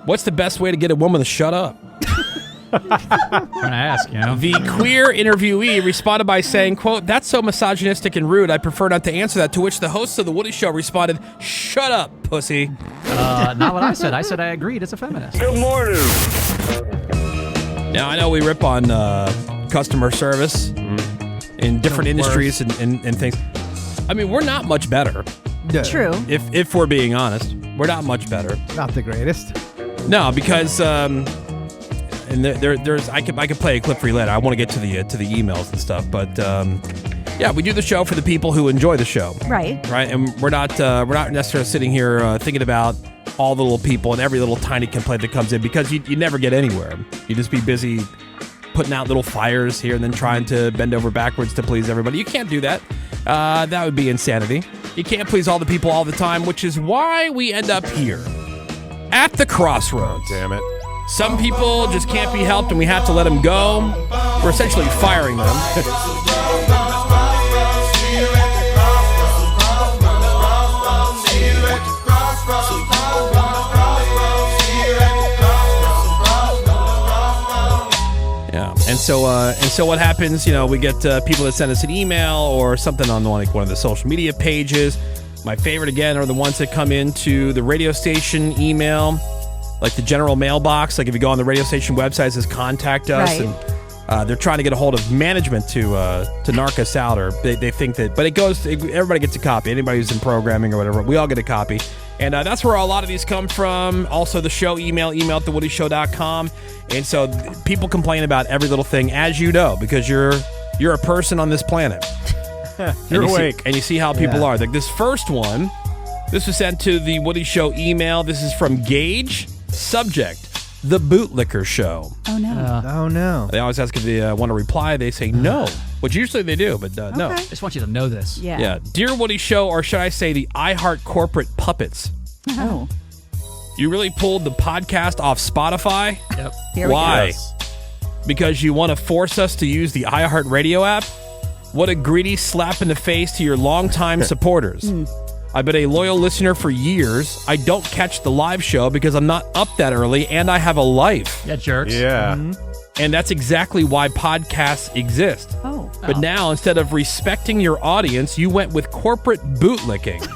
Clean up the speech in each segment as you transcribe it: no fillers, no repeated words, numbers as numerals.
What's the best way to get a woman to shut up? I'm gonna ask, The queer interviewee responded by saying, quote, "That's so misogynistic and rude, I prefer not to answer that," to which the host of The Woody Show responded, "Shut up, pussy." Not what I said. I said I agreed as a feminist. Good morning. Now, I know we rip on customer service in different industries and things. I mean, we're not much better. No. True. If we're being honest, we're not much better. Not the greatest. No, because and there's I could play a clip for you later. I want to get to the emails and stuff, but yeah, we do the show for the people who enjoy the show, Right. and we're not necessarily sitting here thinking about all the little people and every little tiny complaint that comes in, because you never get anywhere. You just be busy putting out little fires here and then trying to bend over backwards to please everybody. You can't do that. That would be insanity. You can't please all the people all the time, which is why we end up here at the Crossroads. Damn it. Some people just can't be helped, and we have to let them go. We're essentially firing them. Yeah, and so what happens? We get people that send us an email or something on one of the social media pages. My favorite again are the ones that come into the radio station email. Like the general mailbox, like if you go on the radio station website, it says contact us, Right. and they're trying to get a hold of management to narc us out, or they think that, but everybody gets a copy. Anybody who's in programming or whatever, we all get a copy, and that's where a lot of these come from. Also, the show email at thewoodyshow.com, and so people complain about every little thing, as you know, because you're a person on this planet. You're awake. And you see how people are. Like this first one, this was sent to the Woody Show email. This is from Gage. Subject, the Bootlicker Show. Oh, no. Oh, no. They always ask if they want to reply. They say no, which usually they do, but no. Okay. I just want you to know this. Yeah. Yeah. Dear Woody Show, or should I say the iHeart corporate puppets, Oh. you really pulled the podcast off Spotify? Yep. Here we Why? Yes. Because you want to force us to use the iHeart Radio app? What a greedy slap in the face to your longtime supporters. I've been a loyal listener for years. I don't catch the live show because I'm not up that early and I have a life. Yeah, jerks. Yeah. And that's exactly why podcasts exist. go. Oh. But now, instead of respecting your audience, you went with corporate bootlicking.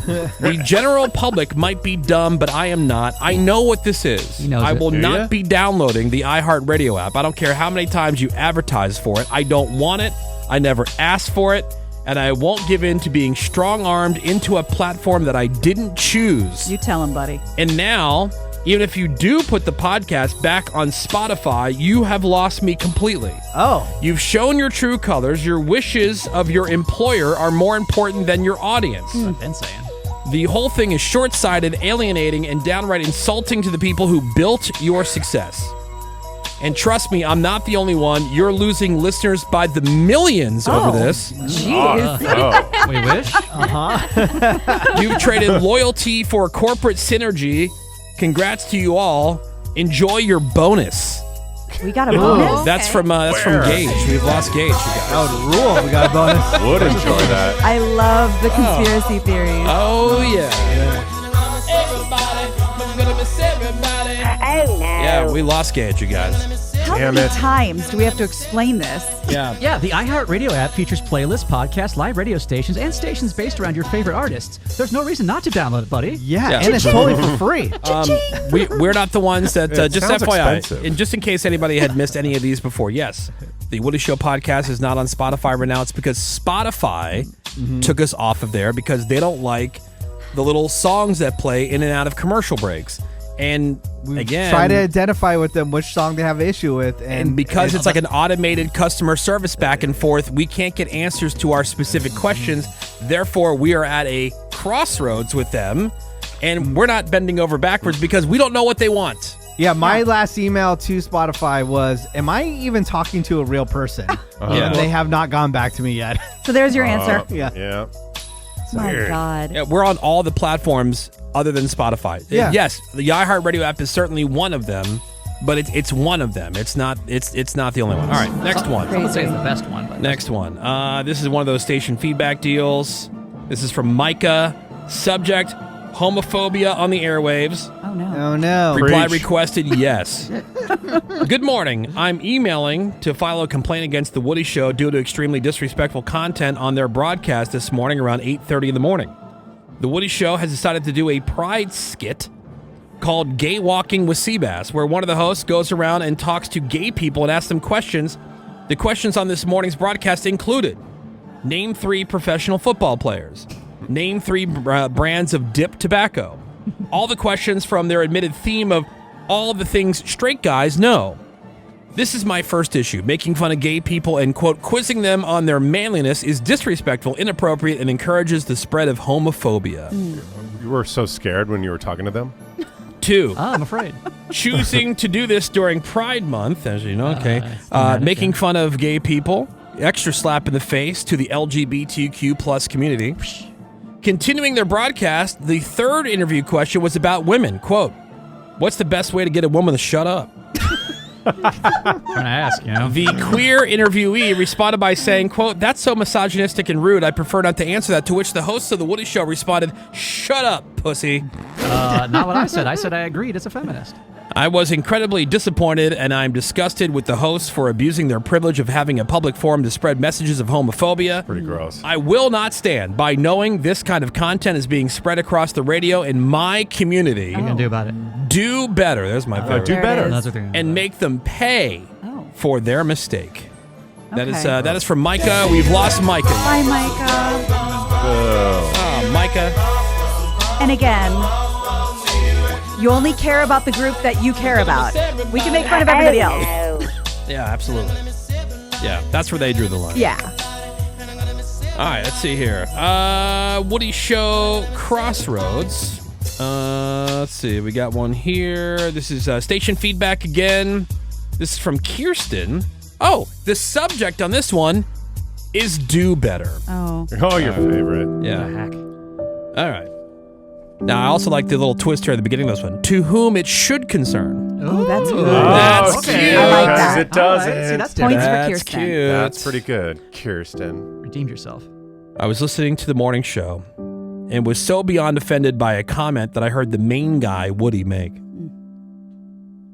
The general public might be dumb, but I am not. I know what this is. He knows I will Do not ya? be downloading the iHeartRadio app. I don't care how many times you advertise for it. I don't want it. I never asked for it. And I won't give in to being strong-armed into a platform that I didn't choose. You tell him, buddy. And now, even if you do put the podcast back on Spotify, you have lost me completely. Oh. You've shown your true colors. Your wishes of your employer are more important than your audience. I've been saying. The whole thing is short-sighted, alienating, and downright insulting to the people who built your success. And trust me, I'm not the only one. You're losing listeners by the millions over this. Jeez. Oh. We wish. You've traded loyalty for corporate synergy. Congrats to you all. Enjoy your bonus. We got a bonus? That's from Gage. We've lost Gage, you guys. That would rule. We got a bonus. Would enjoy that. I love the conspiracy theories. Oh yeah. Everybody, I'm gonna miss everybody. Oh, no. Yeah, we lost Gage, you guys. How Damn many it. times do we have to explain this? Yeah. Yeah, the iHeartRadio app features playlists, podcasts, live radio stations, and stations based around your favorite artists. There's no reason not to download it, buddy. Yeah, and it's totally for free. We're not the ones that, It just sounds FYI, expensive. and just in case anybody had missed any of these before, yes, the Woody Show podcast is not on Spotify right now. It's because Spotify took us off of there because they don't like the little songs that play in and out of commercial breaks. And again, Try to identify with them which song they have an issue with. and because it's like an automated customer service back and forth, we can't get answers to our specific questions. Therefore, we are at a crossroads with them, and we're not bending over backwards because we don't know what they want. Yeah, my last email to Spotify was, am I even talking to a real person? Yeah. And they have not gone back to me yet. So there's your answer. Yeah. Yeah. My weird. God. Yeah, we're on all the platforms other than Spotify. Yeah. Yes, the iHeartRadio app is certainly one of them, but it's one of them. It's not the only one. All right, next one. I would say it's the best one. But Next one. This is one of those station feedback deals. This is from Micah. Subject, homophobia on the airwaves. Oh, Oh, no. Oh, no. Reply Preach. requested, yes. Good morning. I'm emailing to file a complaint against The Woody Show due to extremely disrespectful content on their broadcast this morning around 8:30 in the morning. The Woody Show has decided to do a pride skit called Gay Walking with Seabass, where one of the hosts goes around and talks to gay people and asks them questions. The questions on this morning's broadcast included: name 3 professional football players. Name 3 brands of dip tobacco. All the questions from their admitted theme of all the things straight guys know. This is my first issue. Making fun of gay people and, quote, quizzing them on their manliness is disrespectful, inappropriate, and encourages the spread of homophobia. You were so scared when you were talking to them? 2. I'm afraid. Choosing to do this during Pride Month, as you know, okay. Making fun of gay people. Extra slap in the face to the LGBTQ plus community. Continuing their broadcast, the third interview question was about women. Quote, what's the best way to get a woman to shut up? Trying to ask, you know. The queer interviewee responded by saying, quote, that's so misogynistic and rude, I prefer not to answer that, to which the host of The Woody Show responded, shut up, pussy. Not what I said. I said I agreed as a feminist. I was incredibly disappointed, and I'm disgusted with the hosts for abusing their privilege of having a public forum to spread messages of homophobia. Pretty gross. I will not stand by knowing this kind of content is being spread across the radio in my community. What are you going to do about it? Do better. There's my favorite. Do There it better. is. That's what they're gonna And do. make them pay for their mistake. That is Okay. that is from Micah. We've lost Micah. Bye, Micah. Oh, Micah. And again, you only care about the group that you care about. We can make fun of everybody else. Yeah, absolutely. Yeah, that's where they drew the line. Yeah. All right, let's see here. Woody Show Crossroads. Let's see. We got one here. This is station feedback again. This is from Kirsten. Oh, the subject on this one is do better. Oh. Oh, your favorite. Yeah. Heck. All right. Now, I also like the little twist here at the beginning of this one. To whom it should concern. Oh, that's good. That's okay. cute. I like Because that. it doesn't. All right. See, that's Points different. for That's Kirsten. cute. That's pretty good. Kirsten. Redeemed yourself. I was listening to the morning show and was so beyond offended by a comment that I heard the main guy, Woody, make.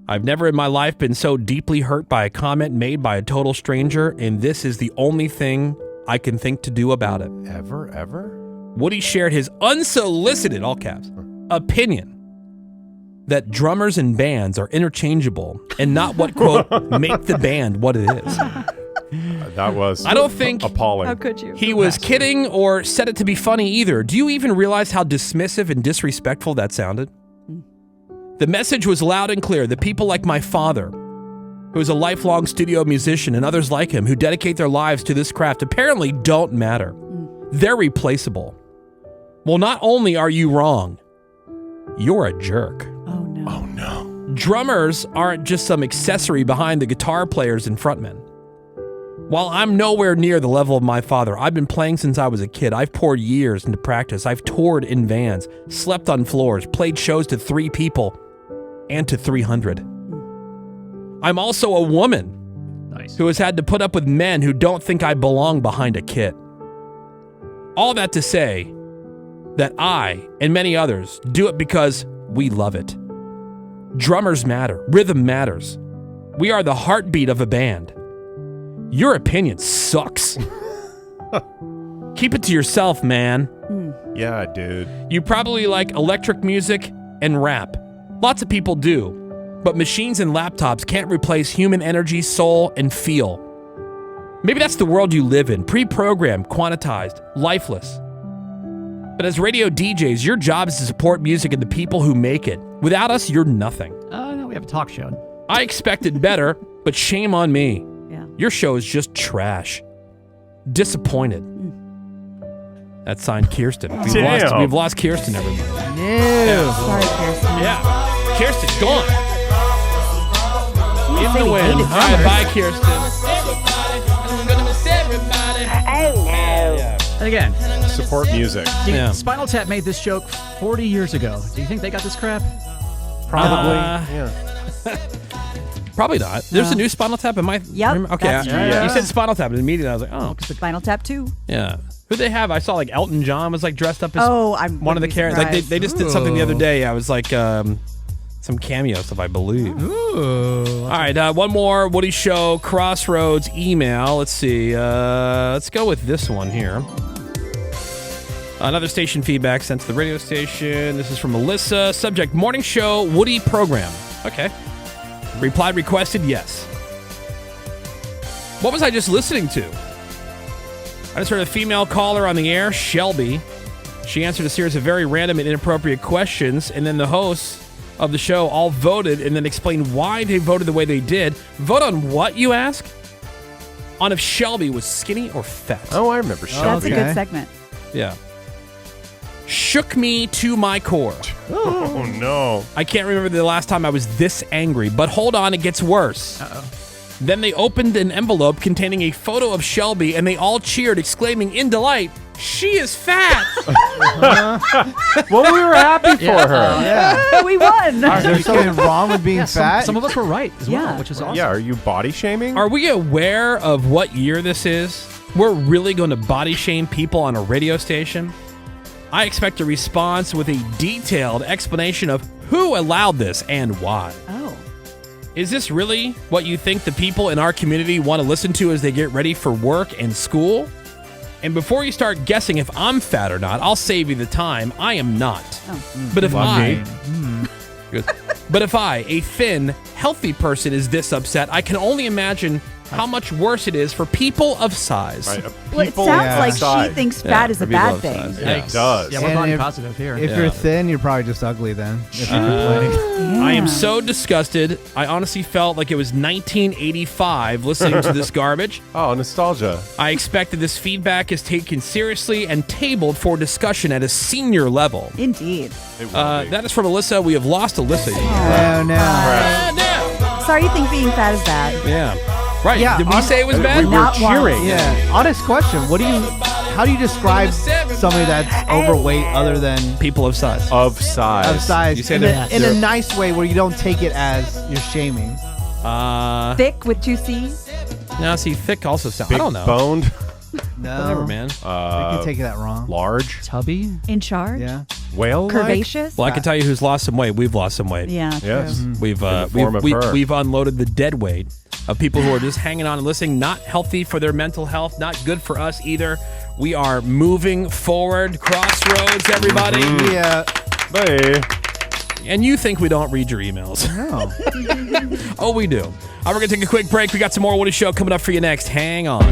I've never in my life been so deeply hurt by a comment made by a total stranger, and this is the only thing I can think to do about it. Ever? Woody shared his unsolicited, all caps, opinion that drummers and bands are interchangeable and not what, quote, make the band what it is. That was I don't think appalling. How could you? he was kidding or said it to be funny either. Do you even realize how dismissive and disrespectful that sounded? The message was loud and clear. The people like my father, who is a lifelong studio musician, and others like him who dedicate their lives to this craft apparently don't matter. They're replaceable. Well, not only are you wrong, you're a jerk. Oh, no. Oh, no. Drummers aren't just some accessory behind the guitar players and frontmen. While I'm nowhere near the level of my father, I've been playing since I was a kid. I've poured years into practice. I've toured in vans, slept on floors, played shows to 3 people and to 300. I'm also a woman Nice. who has had to put up with men who don't think I belong behind a kit. All that to say that I and many others do it because we love it. Drummers matter. Rhythm matters. We are the heartbeat of a band. Your opinion sucks. Keep it to yourself, man. Yeah, dude. You probably like electric music and rap. Lots of people do. But machines and laptops can't replace human energy, soul, and feel. Maybe that's the world you live in, pre-programmed, quantized, lifeless. But as radio DJs, your job is to support music and the people who make it. Without us, you're nothing. No, we have a talk show. I expected better, but shame on me. Yeah. Your show is just trash. Disappointed. That's signed Kirsten. Damn. We've lost Kirsten, everybody. No. Sorry, Kirsten. Yeah. Kirsten's gone. You In said the he wind. hated All right, drummers. bye, Kirsten. And again, Support music. Yeah. Spinal Tap made this joke 40 years ago. Do you think they got this crap? Probably. Uh, Yeah. Probably not. There's a new Spinal Tap. Am I? Yep, Okay. that's true. You said Spinal Tap, and immediately I was like, oh, Spinal Tap 2. yeah. Who'd they have? I saw like Elton John was like dressed up as Oh, I'm one of the wouldn't be characters. Like surprised. they just did something the other day. I was like, Some cameo stuff, I believe. Ooh. All right, one more Woody Show Crossroads email. Let's see. Let's go with this one here. Another station feedback sent to the radio station. This is from Melissa. Subject, morning show, Woody program. Okay. Reply requested, yes. What was I just listening to? I just heard a female caller on the air, Shelby. She answered a series of very random and inappropriate questions, and then the hosts of the show all voted and then explained why they voted the way they did. Vote on what, you ask? On if Shelby was skinny or fat. Oh, I remember That's Shelby. a good segment. Yeah. Shook me to my core. Oh, no. I can't remember the last time I was this angry, but hold on, it gets worse. Uh-oh. Then they opened an envelope containing a photo of Shelby, and they all cheered, exclaiming in delight, "She is fat!" Well, we were happy for her. Yeah. We won. Is there something wrong with being fat? Some of us were right as well, Yeah. which is awesome. Yeah, are you body shaming? Are we aware of what year this is? We're really going to body shame people on a radio station? I expect a response with a detailed explanation of who allowed this and why. Oh. Is this really what you think the people in our community want to listen to as they get ready for work and school? And before you start guessing if I'm fat or not, I'll save you the time. I am not. But if Good. But if I, a thin, healthy person, is this upset, I can only imagine how much worse it is for people of size. Right, Well, it people sounds like outside. she thinks Yeah, fat is a people bad of thing. size. Yeah, it does. Yeah, we're And body if- positive here. If Yeah. you're thin, you're probably just ugly then. If you're complaining. I am so disgusted. I honestly felt like it was 1985 listening to this garbage. Oh, nostalgia. I expect that this feedback is taken seriously and tabled for discussion at a senior level. Indeed. It will be. That is from Alyssa. We have lost Alyssa. Oh, no. Sorry you think being fat is bad. Yeah. Right. Yeah, Did we say it was bad? We were Not once. cheering. Yeah. Honest question. How do you describe somebody that's overweight other than People of size. Of size. of size You say in, that- in a nice way where you don't take it as you're shaming? Thick with 2 C's. Now, see, thick also sounds. Big I don't know. boned. No. Whatever, man. You can take that wrong. Large. Tubby? In charge. Yeah. Whale-like. Curvaceous. Well, I can tell you who's lost some weight. We've lost some weight. Yeah. Yes. True. We've the form of her. we've unloaded the dead weight of people who are just hanging on and listening. Not healthy for their mental health. Not good for us either. We are moving forward. Crossroads, everybody. Yeah. Hey. And you think we don't read your emails? No. Oh, we do. All right, we're gonna take a quick break. We got some more Woody Show coming up for you next. Hang on.